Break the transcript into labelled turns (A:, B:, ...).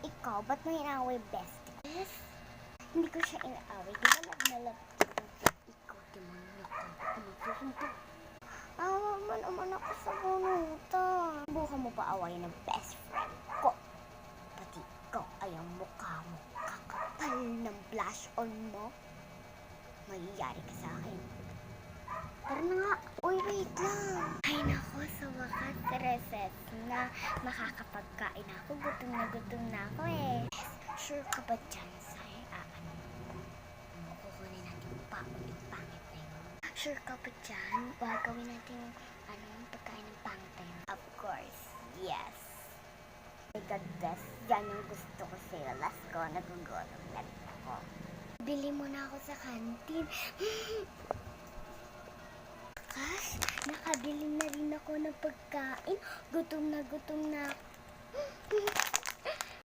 A: ikaw, ba't mo inaaway bestie? Yes, hindi ko siya inaaway. Di ba nagmalapit ikaw, demonyo ko. Nagsusuntok. Awa mo naman ako sa bunutan. Buka mo pa awayan ng best friend ko. Pati ikaw ay ang mukha mo. Kakapal ng blush on mo. Mayayari ka sa akin. Tara na nga. Uy, wait lang. Ay nako, sa wakas, recess na. Makakapagkain ako. Gutom na ako eh. Sure ka ba dyan sa kukunin natin pa yung pangit na yun? Sure ka ba dyan? Gagawin natin yung pagkain ng pangit na yun? Of course, yes. My God, best. Yan yung gusto ko sa'yo. Let's go. Nagugutom na ako. Bili mo na ako sa kantin. Gosh, nakabili na rin ako ng pagkain. Gutom na ako.